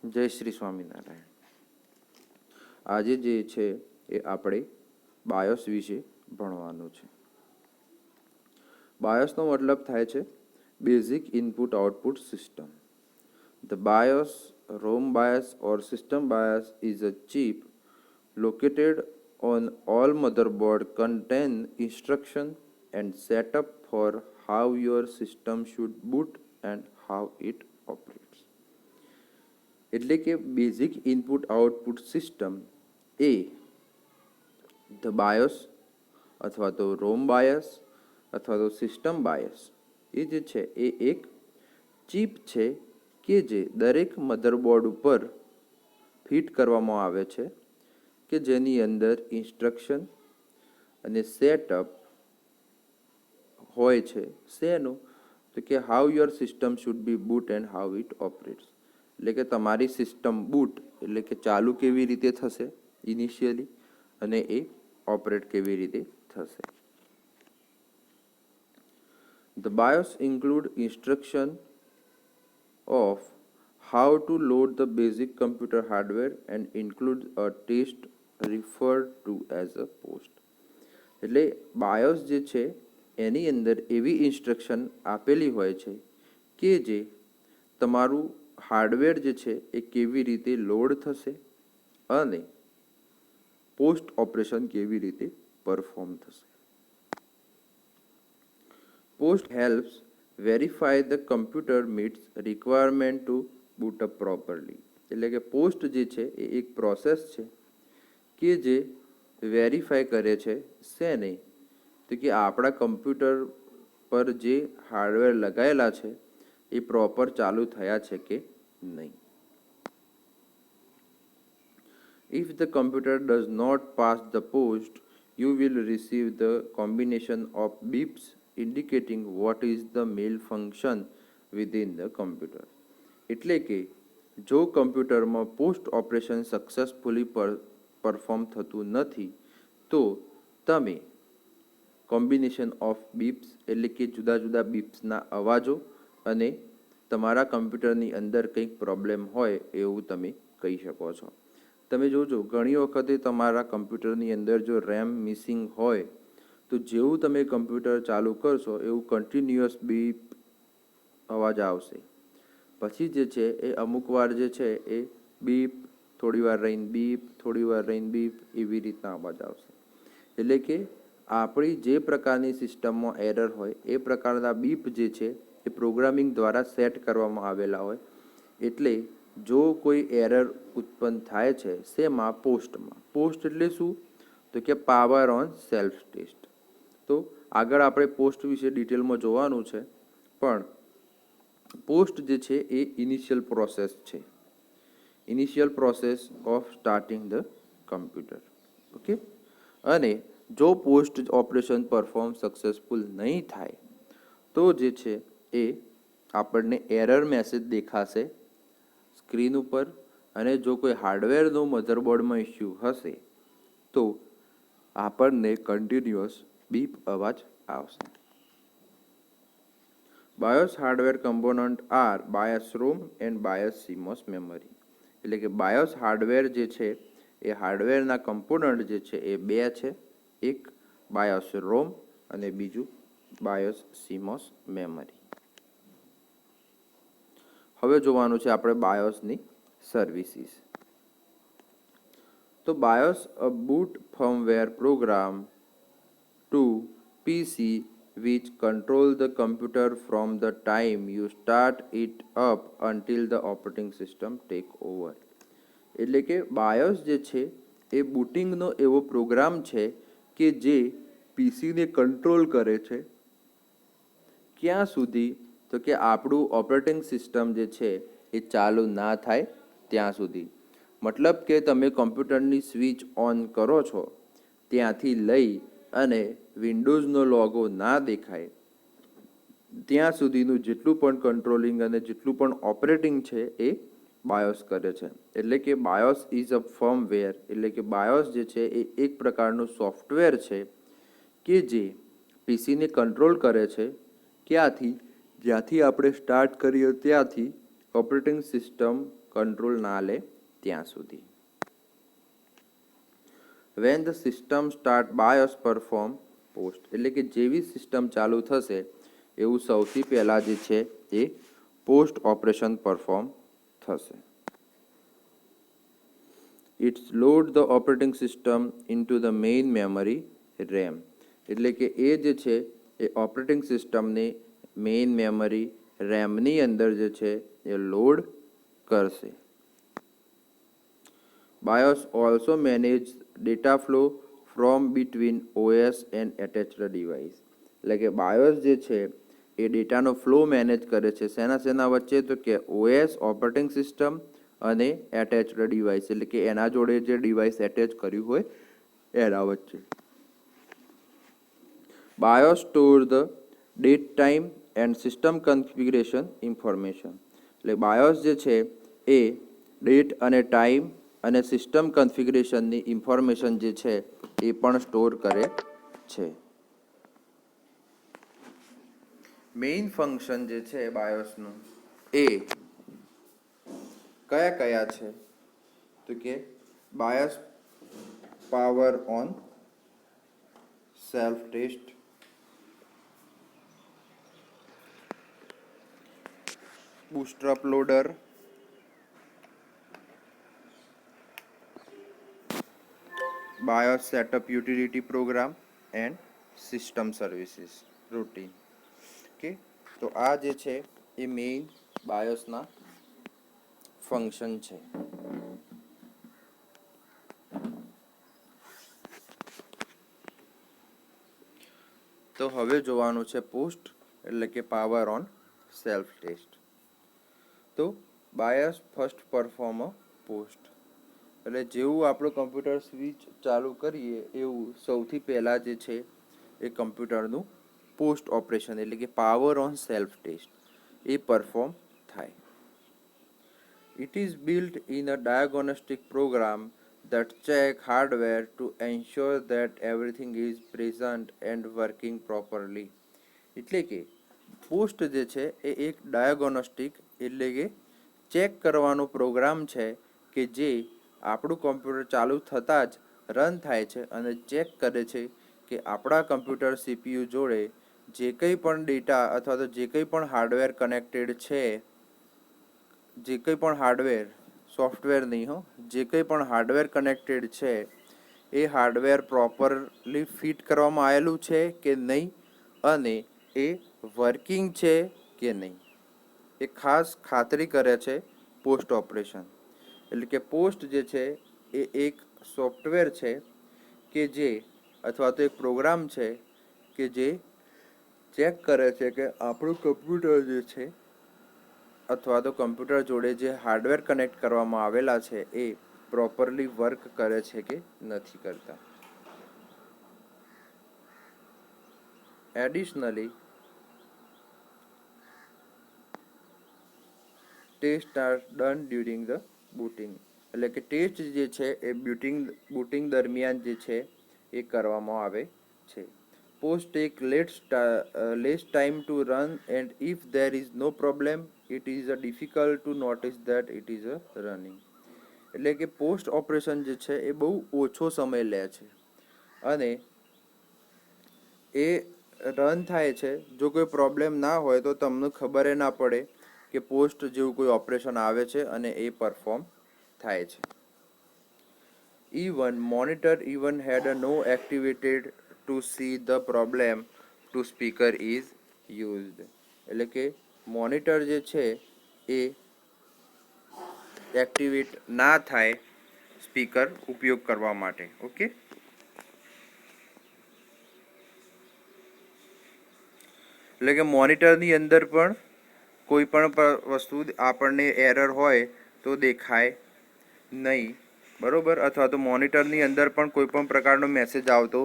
જય શ્રી સ્વામિનારાયણ. આજે જે છે એ આપણે બાયોસ વિશે ભણવાનું છે. બાયોસનો મતલબ થાય છે basic input output system. The BIOS, ROM bias or system bias is a chip located on all motherboard contain instruction and setup for how your system should boot and how it operates. એટલે કે basic input output system A the BIOS અથવા તો રોમ bias અથવા તો system bias એ જે છે એ એક chip છે કે જે દરેક મધરબોર્ડ ઉપર ફિટ કરવામાં આવે છે કે જેની અંદર ઇન્સ્ટ્રક્શન અને સેટઅપ હોય છે. શેનું? તો કે how your system should be boot and how it operates. એટલે કે તમારી સિસ્ટમ બૂટ એટલે કે ચાલુ કેવી રીતે થશે ઇનિશિયલી અને એ ઓપરેટ કેવી રીતે થશે. The BIOS include instruction of how to load the basic computer hardware and includes a test referred to as a post. એટલે BIOS જે છે એની અંદર એવી ઇન્સ્ટ્રક્શન આપેલી હોય છે કે જે તમારું હાર્ડવેર જે છે એ કેવી રીતે લોડ થશે અને પોસ્ટ ઓપરેશન કેવી રીતે પરફોર્મ થશે. Post helps verify the computer meets requirement to boot up properly. એટલે કે પોસ્ટ જે છે એ એક પ્રોસેસ છે કે જે વેરીફાઈ કરે છે શેને? તો કે આપણા કમ્પ્યુટર પર જે હાર્ડવેર લગાવેલા છે એ પ્રોપર ચાલુ થયા છે કે નહીં. If the computer does not pass the post, you will receive the combination of beeps indicating what is the malfunction within the computer. એટલે કે જો કમ્પ્યુટરમાં પોસ્ટ ઓપરેશન સક્સેસફુલી પરફોર્મ થતું નથી તો તમે કોમ્બિનેશન ઓફ બીપ્સ એટલે કે જુદા જુદા બીપ્સના અવાજો અને તમારા કમ્પ્યુટરની અંદર કંઈક પ્રોબ્લેમ હોય એવું તમે કહી શકો છો. તમે જોજો ઘણી વખતે તમારા કમ્પ્યુટરની અંદર જો રેમ મિસિંગ હોય તો જેવું તમે કમ્પ્યુટર ચાલુ કરશો એવું કન્ટિન્યુઅસ બીપ અવાજ આવશે. પછી જે છે એ અમુક વાર જે છે એ બીપ, થોડી વાર રહીને બીપ, થોડી વાર રહીને બીપ એવી રીતના અવાજ આવશે. એટલે કે આપણી જે પ્રકારની સિસ્ટમમાં એરર હોય એ પ્રકારના બીપ જે છે એ પ્રોગ્રામિંગ દ્વારા સેટ કરવામાં આવેલા હોય. એટલે જો કોઈ એરર ઉત્પન્ન થાય છે શેમાં? પોસ્ટમાં. પોસ્ટ એટલે શું? તો કે પાવર ઓન સેલ્ફ ટેસ્ટ. તો આગળ આપણે પોસ્ટ વિશે ડિટેલમાં જોવાનું છે, પણ પોસ્ટ જે છે એ ઇનિશિયલ પ્રોસેસ છે, initial process of starting the computer. Okay. અને જો પોસ્ટ ઓપરેશન પરફોર્મ સક્સેસફુલ નહીં થાય તો જે છે એ આપણને એરર મેસેજ દેખાશે સ્ક્રીન ઉપર. અને જો કોઈ હાર્ડવેરનો મધરબોર્ડમાં ઇસ્યુ હશે તો આપણને કન્ટિન્યુઅસ બીપ અવાજ આવશે. BIOS hardware component are BIOS ROM and BIOS CMOS memory. એટલે કે BIOS હાર્ડવેર જે છે એ હાર્ડવેરના કમ્પોનન્ટ જે છે એ બે છે, એક BIOS ROM અને બીજું BIOS CMOS મેમરી. હવે જોવાનું છે આપણે બાયોસની સર્વિસીસ. તો BIOS a boot firmware program to PC which control the computer from the time you start it up until the operating system take over. એટલે કે BIOS જે છે એ બુટિંગનો એવો પ્રોગ્રામ છે કે જે પીસીને કંટ્રોલ કરે છે ક્યાં સુધી? તો કે આપણું ઓપરેટિંગ સિસ્ટમ જે છે એ ચાલુ ના થાય ત્યાં સુધી. મતલબ કે તમે કમ્પ્યુટરની સ્વિચ ઓન કરો છો ત્યાંથી લઈ અને વિન્ડોઝનો લોગો ના દેખાય ત્યાં સુધીનું જેટલું પણ કંટ્રોલિંગ અને જેટલું પણ ઓપરેટિંગ છે એ બાયોસ કરે છે. એટલે કે બાયોસ ઇઝ અ ફર્મવેર. એટલે કે બાયોસ જે છે એ એક પ્રકારનું સોફ્ટવેર છે કે જે પીસીને કંટ્રોલ કરે છે ક્યાંથી? જ્યાંથી આપણે સ્ટાર્ટ કરીએ ત્યાંથી ઓપરેટિંગ સિસ્ટમ કંટ્રોલ ના લે ત્યાં સુધી. When the system start BIOS perform post, એટલે કે જેવી સિસ્ટમ ચાલુ થશે એવું સૌથી પહેલાં જે છે એ પોસ્ટ ઓપરેશન પરફોર્મ થશે. It's load the operating system into the main memory RAM, એટલે કે એ જે છે એ ઓપરેટિંગ સિસ્ટમની મેઇન મેમરી રેમની અંદર જે છે એ લોડ કરશે. BIOS also manage data flow from between OS and attached device, એટલે કે BIOS જે છે એ ડેટાનો ફ્લો મેનેજ કરે છે શેના વચ્ચે, તો કે OS ઓપરેટિંગ સિસ્ટમ અને એટેચ્ડ ડિવાઇસ, એટલે કે એના જોડે જે ડિવાઇસ એટેચ કર્યું હોય એના વચ્ચે. BIOS store the date time and system configuration information, એટલે BIOS જે છે એ ડેટ અને ટાઈમ અને સિસ્ટમ કન્ફિગરેશનની ઇન્ફોર્મેશન જે છે એ પણ સ્ટોર કરે છે. મેઇન ફંક્શન જે છે બાયોસનું એ કયા કયા છે, તો કે BIOS power on self test, bootstrap loader, BIOS setup utility program and system services routine. Okay, તો આ જે છે એ મેઇન બાયોસના ફંક્શન છે. તો હવે જોવાનું છે પોસ્ટ, એટલે કે પાવર ઓન સેલ્ફ ટેસ્ટ. તો બાયોસ ફર્સ્ટ પરફોર્મ પોસ્ટ, એટલે જેવું આપણું કમ્પ્યુટર સ્વિચ ચાલુ કરીએ એવું સૌથી પહેલાં જે છે એ કમ્પ્યુટરનું પોસ્ટ ઓપરેશન એટલે કે પાવર ઓન સેલ્ફ ટેસ્ટ એ પરફોર્મ થાય. It is built in a diagnostic program that check hardware to ensure that everything is present and working properly. એટલે કે પોસ્ટ જે છે એ એક ડાયગ્નોસ્ટિક એટલે કે ચેક કરવાનો પ્રોગ્રામ છે કે જે આપણું કમ્પ્યુટર ચાલુ થતાં જ રન થાય છે અને ચેક કરે છે કે આપણા કમ્પ્યુટર CPU જોડે જે કંઈ પણ ડેટા અથવા તો જે કંઈ પણ હાર્ડવેર કનેક્ટેડ છે, જે કંઈ પણ હાર્ડવેર, સોફ્ટવેર નહીં હો, જે કંઈ પણ હાર્ડવેર કનેક્ટેડ છે એ હાર્ડવેર પ્રોપરલી ફિટ કરવામાં આવેલું છે કે નહીં અને એ વર્કિંગ છે કે નહીં એ ખાસ ખાતરી કરે છે પોસ્ટ ઓપરેશન. એટલે કે પોસ્ટ જે છે એ એક સોફ્ટવેર છે કે જે અથવા તો એક પ્રોગ્રામ છે કે જે ચેક કરે છે કે આપણું કમ્પ્યુટર જે છે અથવા તો કમ્પ્યુટર જોડે જે હાર્ડવેર કનેક્ટ કરવામાં આવેલા છે એ પ્રોપરલી વર્ક કરે છે કે નથી કરતા. Additionally test are done during the booting, એટલે કે ટેસ્ટ જે છે એ બૂટિંગ દરમિયાન જે છે એ કરવામાં આવે છે. POST take less time to run and if there is no problem it is difficult to notice that it is running, એટલે કે પોસ્ટ ઓપરેશન જે છે એ બહુ ઓછો સમય લે છે અને એ રન થાય છે. જો કોઈ પ્રોબ્લેમ ના હોય તો તમને ખબર ના પડે કે પોસ્ટ જેવું કોઈ ઓપરેશન આવે છે અને એ પરફોર્મ થાય છે. Even monitor even had no activated to see the problem to speaker is used, એટલે કે મોનિટર જે છે એ એક્ટિવેટ ના થાય સ્પીકર ઉપયોગ કરવા માટે. ઓકે, એટલે કે મોનિટરની અંદર પણ કોઈ પણ વસ્તુ આપણને એરર હોય તો દેખાય નહીં, બરોબર, અથવા તો મોનિટરની અંદર પણ કોઈ પણ પ્રકારનો મેસેજ આવતો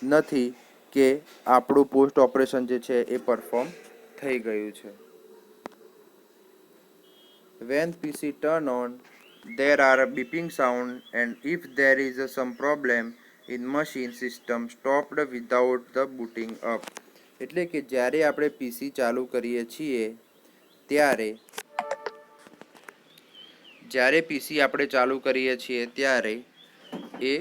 નથી કે આપણું પોસ્ટ ઓપરેશન જે છે એ પરફોર્મ થઈ ગયું છે. When PC turn on there are a beeping sound and if there is some problem in machine system stopped without the booting up, એટલે કે જ્યારે આપણે PC ચાલુ કરીએ છીએ ત્યારે જ્યારે પીસી આપણે ચાલુ કરીએ છીએ ત્યારે એ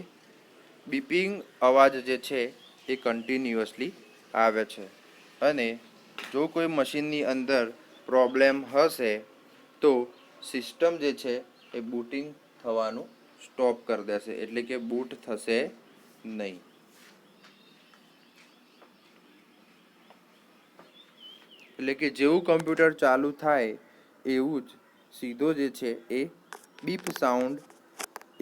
બીપિંગ અવાજ જે છે એ કન્ટિન્યુઅસલી આવે છે અને જો કોઈ મશીનની અંદર પ્રોબ્લેમ હશે તો સિસ્ટમ જે છે એ બૂટિંગ થવાનું સ્ટોપ કરી દેશે, એટલે કે બૂટ થશે નહીં. એટલે કે જેવું કમ્પ્યુટર ચાલુ થાય એવું જ સીધો જે છે એ બીપ સાઉન્ડ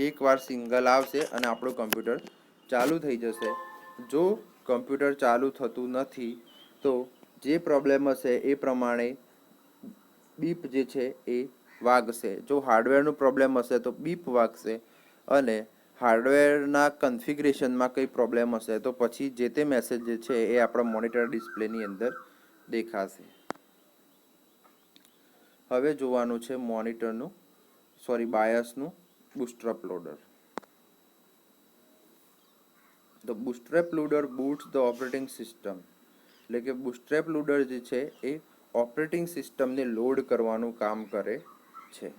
એકવાર સિંગલ આવશે અને આપણું કમ્પ્યુટર ચાલુ થઈ જશે. જો કમ્પ્યુટર ચાલુ થતું નથી તો જે પ્રોબ્લેમ હશે એ પ્રમાણે બીપ જે છે એ વાગશે. જો હાર્ડવેરનું પ્રોબ્લેમ હશે તો બીપ વાગશે અને હાર્ડવેરના કન્ફિગરેશનમાં કંઈ પ્રોબ્લેમ હશે તો પછી જે તે મેસેજ જે છે એ આપણા મોનિટર ડિસ્પ્લેની અંદર દેખાશે. હવે જોવાનું છે બાયસનું bootstrap loader. The bootstrap loader boots the operating system. એટલે કે બુસ્ટરઅપ લોડર જે છે એ ઓપરેટિંગ સિસ્ટમને લોડ કરવાનું કામ કરે છે.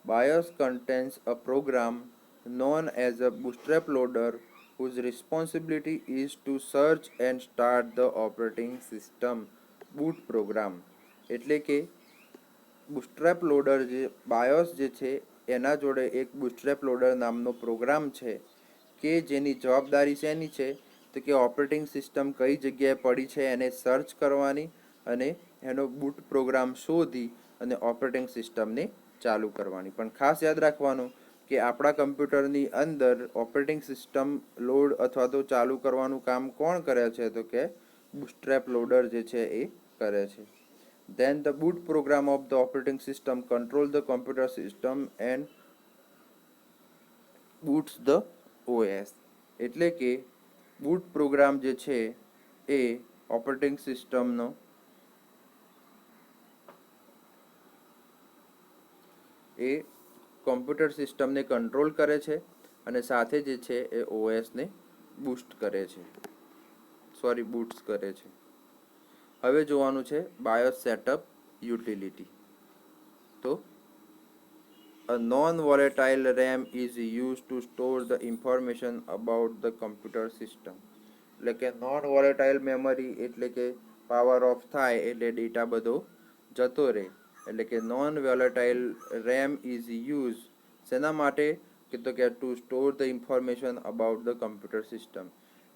BIOS contains a program known as a bootstrap loader whose responsibility is to search and start the operating system boot program. એટલે કે બુસ્ટરઅપ લોડર જે બાયોસ જે છે એના જોડે એક બુસ્ટરઅપ લોડર નામનો પ્રોગ્રામ છે કે જેની જવાબદારી શેની છે તો કે ઓપરેટિંગ સિસ્ટમ કઈ જગ્યાએ પડી છે એને સર્ચ કરવાની અને એનો બૂટ પ્રોગ્રામ શોધી અને ઓપરેટિંગ સિસ્ટમને ચાલુ કરવાની. પણ ખાસ યાદ રાખવાનું કે આપણા કમ્પ્યુટરની અંદર ઓપરેટિંગ સિસ્ટમ લોડ અથવા તો ચાલુ કરવાનું કામ કોણ કરે છે તો કે બુસ્ટરઅપ લોડર જે છે એ કરે છે. Then the boot program of the operating system controls the computer system and boots the OS. એટલે કે બૂટ પ્રોગ્રામ જે છે એ ઓપરેટિંગ સિસ્ટમનો એ કોમ્પ્યુટર સિસ્ટમને કંટ્રોલ કરે છે અને સાથે જે છે એ ઓએસને બૂસ્ટ કરે છે બૂટ્સ કરે છે. હવે જોવાનું છે બાયોસ સેટઅપ યુટિલિટી. તો a non-volatile RAM is used to store the information about the computer system. એટલે કે નોન વોલેટાઇલ મેમરી એટલે કે પાવર ઓફ થાય એટલે ડેટા બધો જતો રહે. એટલે કે non volatile RAM is use શેના માટે કે તો કે to store the information about the computer system.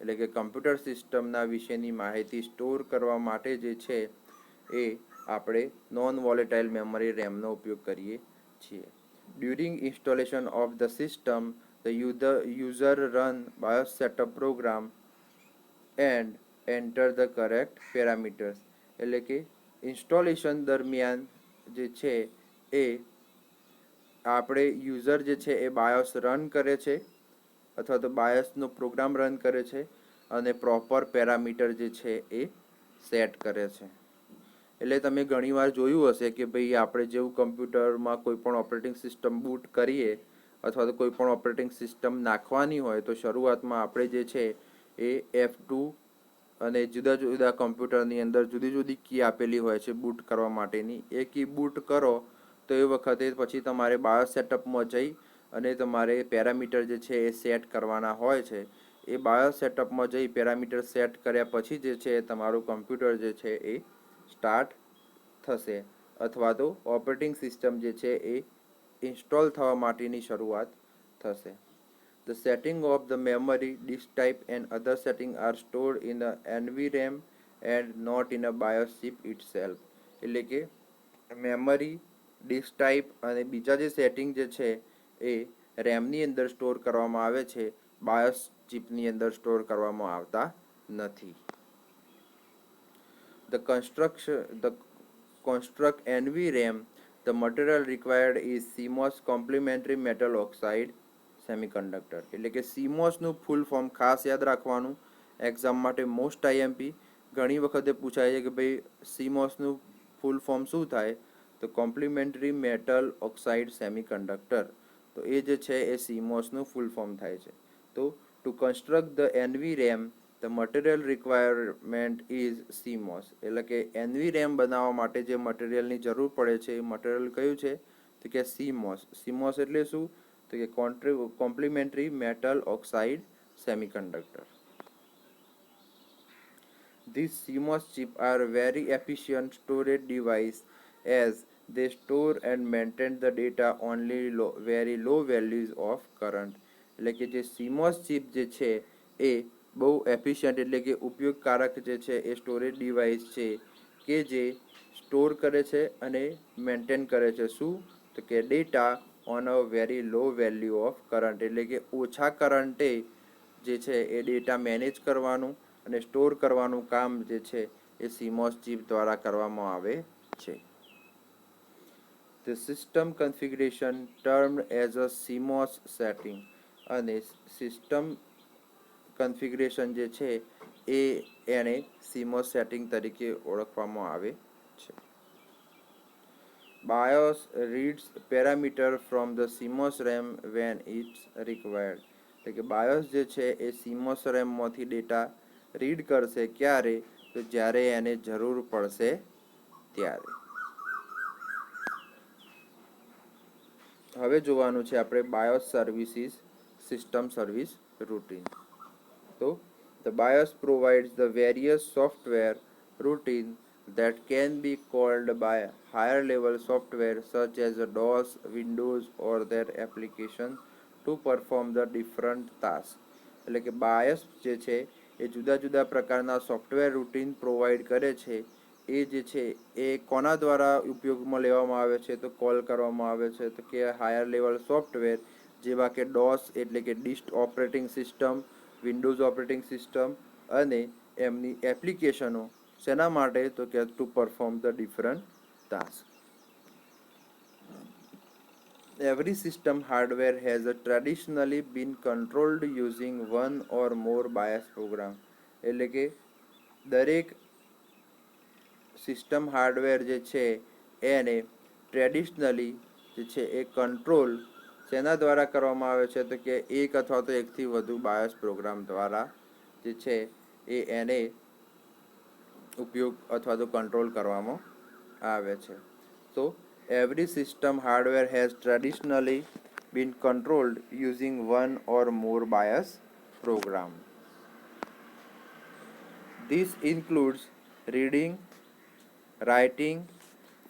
એટલે કે કમ્પ્યુટર સિસ્ટમના વિશેની માહિતી સ્ટોર કરવા માટે જે છે એ આપણે નોન વોલેટાઇલ મેમરી રેમનો ઉપયોગ કરીએ છીએ. During installation of the system the user run BIOS setup program and enter the correct parameters. એટલે કે ઇન્સ્ટોલેશન દરમિયાન જે છે એ આપણે યુઝર જે છે એ બાયોસ રન કરે છે અથવા તો બાયોસનો પ્રોગ્રામ રન કરે છે અને પ્રોપર પેરામીટર જે છે એ સેટ કરે છે. એટલે તમે ઘણીવાર જોયું હશે કે ભાઈ આપણે જેવું કમ્પ્યુટરમાં કોઈ પણ ઓપરેટિંગ સિસ્ટમ બૂટ કરીએ અથવા તો કોઈ પણ ઓપરેટિંગ સિસ્ટમ નાખવાની હોય તો શરૂઆતમાં આપણે જે છે એ F2 અને જુદા જુદા કમ્પ્યુટરની અંદર જુદી જુદી કી આપેલી હોય છે બૂટ કરવા માટેની. એ કી બૂટ કરો તો એ વખતે પછી તમારે બાયોસ સેટઅપમાં જઈ અને તમારે પેરામીટર જે છે એ સેટ કરવાના હોય છે. એ બાયોસ સેટઅપમાં જઈ પેરામીટર સેટ કર્યા પછી જે છે તમારું કમ્પ્યુટર જે છે એ સ્ટાર્ટ થશે અથવા તો ઓપરેટિંગ સિસ્ટમ જે છે એ ઇન્સ્ટોલ થવા માટેની શરૂઆત થશે. The setting of the memory, disk type and other settings are stored in the NVRAM and not in a BIOS chip itself. એટલે કે મેમરી, ડિસ્ક ટાઈપ અને બીજા જે સેટિંગ જે છે એ રેમની અંદર સ્ટોર કરવામાં આવે છે, બાયોસ ચિપની અંદર સ્ટોર કરવામાં આવતા નથી. The construct NVRAM, the material required is CMOS complementary metal oxide semiconductor. એટલે કે CMOSનું ફૂલ ફોર્મ ખાસ યાદ રાખવાનું, એક્ઝામ માટે મોસ્ટ આઈએમપી ઘણી વખતે પૂછાય છે કે ભાઈ CMOSનું ફૂલ ફોર્મ શું થાય તો કોમ્પ્લિમેન્ટરી મેટલ ઓક્સાઇડ સેમિકન્ડક્ટર. તો એ જે છે એ CMOSનું ફૂલ ફોર્મ થાય છે. તો to construct the NVRAM the material requirement is CMOS. એટલે કે NVRAM બનાવવા માટે જે મટીરિયલની જરૂર પડે છે એ મટીરિયલ કયું છે તો કે CMOS. CMOS એટલે શું? તો કે complimentary metal oxide semiconductor. These CMOS chips are very efficient storage device as they store and maintain the data only very low values of current. એટલે કે જે CMOS ચિપ જે છે એ બહુ એફિશિયન્ટ એટલે કે ઉપયોગકારક જે છે એ સ્ટોરેજ ડિવાઇસ છે કે જે સ્ટોર કરે છે અને મેન્ટેન કરે છે શું? તો કે data on a very law value of current એટલે કે ઓછા કરંટે જે છે એ ડેટા મેનેજ કરવાનું અને સ્ટોર કરવાનું કામ જે છે એ CMOS ચિપ દ્વારા કરવામાં આવે છે. The system configuration termed as a CMOS setting અને સિસ્ટમ કન્ફિગરેશન જે છે એ એને CMOS સેટિંગ તરીકે ઓળખવામાં આવે છે. BIOS reads parameter from the CMOS RAM when it's required. એટલે કે BIOS જે છે એ CMOS RAM માંથી ડેટા રીડ કરશે ક્યારે? તો જ્યારે એને જરૂર પડશે ત્યારે. હવે જોવાનું છે આપણે BIOS services system service routine. તો the BIOS provides the various software routine that can be called by higher level software such as DOS, Windows or their application to perform the different tasks. એટલે કે BIOS જે છે એ જુદા જુદા પ્રકારના software routine provide કરે છે. એ જે છે એ કોના દ્વારા ઉપયોગમાં લેવામાં આવે છે? તો કોલ કરવામાં આવે છે તો કે હાયર લેવલ સોફ્ટવેર જેવા કે DOS એટલે કે disk operating system, windows operating system અને એમની એપ્લિકેશનો શેના માટે? તો કે to perform the different task. Every system hardware has traditionally been controlled using one or more BIOS program. એટલે કે દરેક સિસ્ટમ હાર્ડવેર જે છે એને ટ્રેડિશનલી જે છે એ કંટ્રોલ શેના દ્વારા કરવામાં આવે છે? તો કે એક અથવા તો એકથી વધુ BIOS પ્રોગ્રામ દ્વારા જે છે એ એને ઉપયોગ અથવા તો કંટ્રોલ કરવામાં આવે છે. તો every system hardware has traditionally been controlled using one or more BIOS program. This includes reading, writing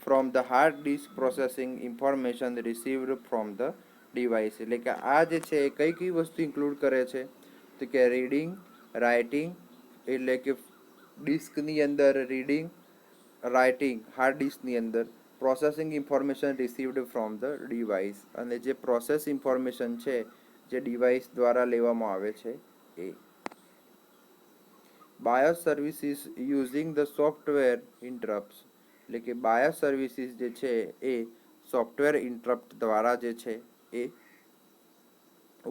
from the hard disk, processing information received from the device. એટલે કે આ જે છે એ કઈ કઈ વસ્તુ ઇન્ક્લુડ કરે છે? તો કે રીડિંગ, રાઇટિંગ એટલે કે ડિસ્કની અંદર રીડિંગ, રાઇટિંગ હાર્ડ ડિસ્કની અંદર, processing information received from the device અને જે પ્રોસેસ ઇન્ફોર્મેશન છે જે ડિવાઇસ દ્વારા લેવામાં આવે છે એ. BIOS services using the software interrupts એટલે કે BIOS સર્વિસીસ જે છે એ સોફ્ટવેર ઇન્ટરપ્ટ દ્વારા જે છે એ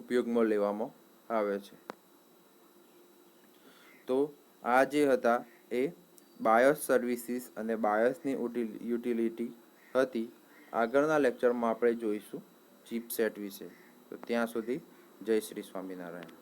ઉપયોગમાં લેવામાં આવે છે. તો આ જે હતા એ BIOS સર્વિસીસ અને BIOSની યુટિલિટી હતી. આગળના લેક્ચરમાં આપણે જોઈશું ચિપસેટ વિશે. તો ત્યાં સુધી જય શ્રી સ્વામિનારાયણ.